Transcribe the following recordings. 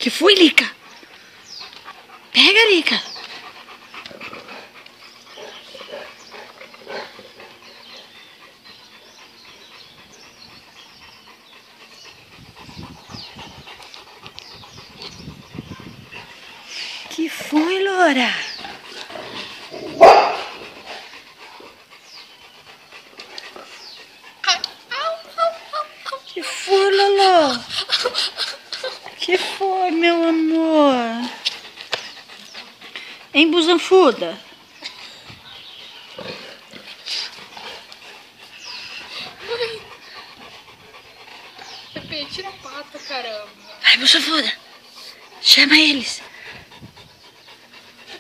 Que foi, Lica? Pega, Lica. Que foi, Loura? Que foi, Lolo? Que foi, meu amor? Hein, busanfuda? Pepe, tira a pata, caramba. Vai, busanfuda. Chama eles.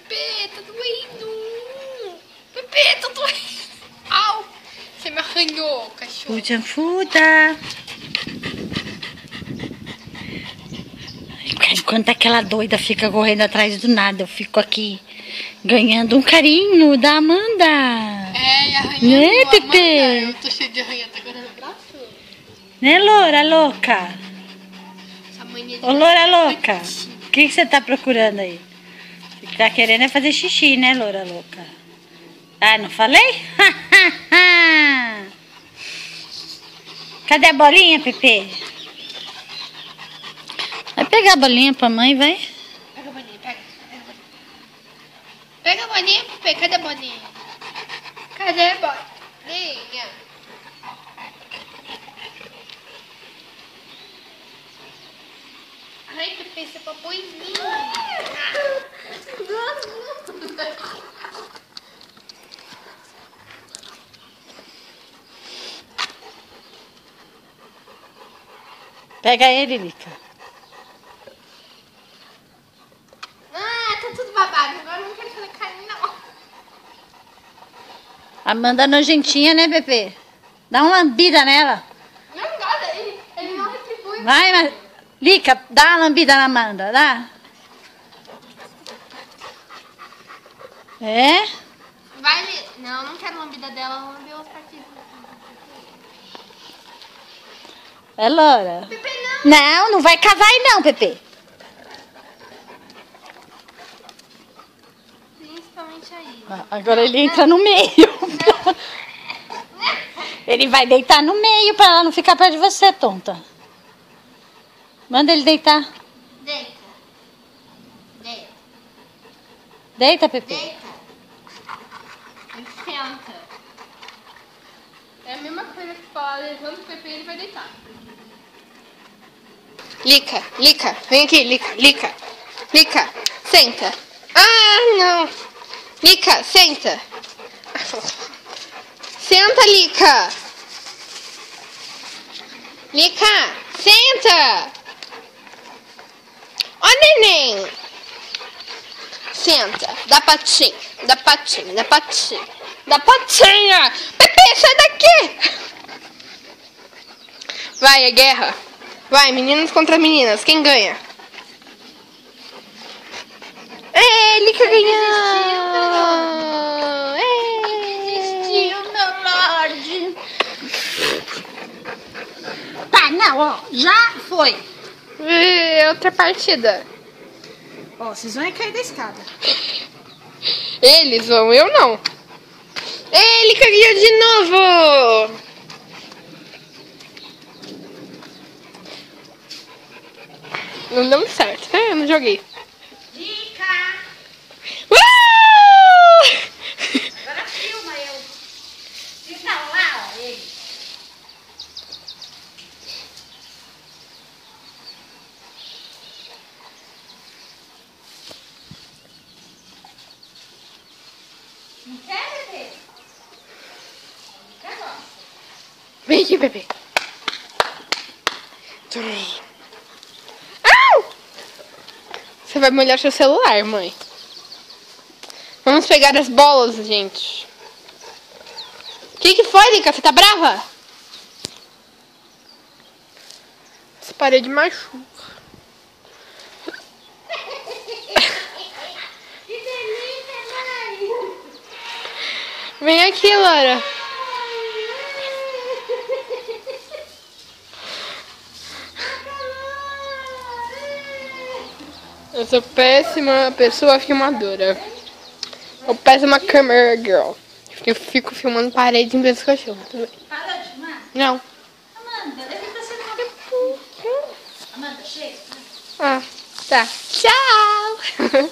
Pepe, tá doendo. Pepe, tá doendo. Au. Você me arranhou, cachorro. Busanfuda. Enquanto aquela doida fica correndo atrás do nada, eu fico aqui ganhando um carinho da Amanda. É, e arranhando. Né, Pepe? Amanda, eu tô cheio de arranha, tá agora no braço. Né, Loura louca? Essa mania de... Ô, Loura louca, o que você tá procurando aí? Você tá querendo é fazer xixi, né, Loura louca? Ah, não falei? Cadê a bolinha, Pepe? Vai pegar a bolinha pra mãe, vai. Pega a bolinha, pega. Pega a bolinha, Pepe. Cadê a bolinha? Cadê a bolinha? Ai, Pepe, você papou em mim. Pega ele, Lica. Ah, tá tudo babado. Agora eu não quero fazer carinho, não. Amanda nojentinha, né, Pepe? Dá uma lambida nela. Não, nada. Ele não retribui. Vai, mas... Lica, dá uma lambida na Amanda, dá. É? Vai, Lê. Não, não quero lambida dela. Ela lambeu as partidas. É, Loura? Pepe, não. Não, não vai cavar aí não, Pepe. Principalmente aí. Agora ele entra no meio. Ele vai deitar no meio pra ela não ficar perto de você, tonta. Manda ele deitar. Deita. Deita. Deita, Pepe. Deita. E senta. É a mesma coisa que falar, levanta o Pepe e ele vai deitar. Lica, Lica, vem aqui, Lica, Lica. Lica, senta. Ah, não. Lica, senta. Senta, Lica. Lica, senta. Ó, neném. Senta, dá patinha, dá patinha, dá patinha. Dá patinha. Pepe, sai daqui. Vai, é guerra. Vai, meninas contra meninas. Quem ganha? Ele que ganhou! Desistiu, meu lorde. Tá, não, ó. Já foi. Outra partida. Ó, vocês vão cair da escada. Eles vão, eu não. Ele que ganhou de novo! Não deu muito certo, né? Eu não joguei. Dica! Uh! Agora filma eu. Fica lá, ó, ele. Não quer, bebê? Não quer, Vem aqui, bebê. Au! Você vai molhar seu celular, mãe. Vamos pegar as bolas, gente. O que foi, Lica? Você tá brava? Essa parede machuca. Que delícia, mãe! Vem aqui, Laura. Eu sou péssima pessoa filmadora. Eu péssima camera girl. Eu fico filmando paredes em vez dos cachorros também. Parou de filmar? Não. Amanda, deve estar sendo uma... Amanda, chega. Ah, tá. Tchau!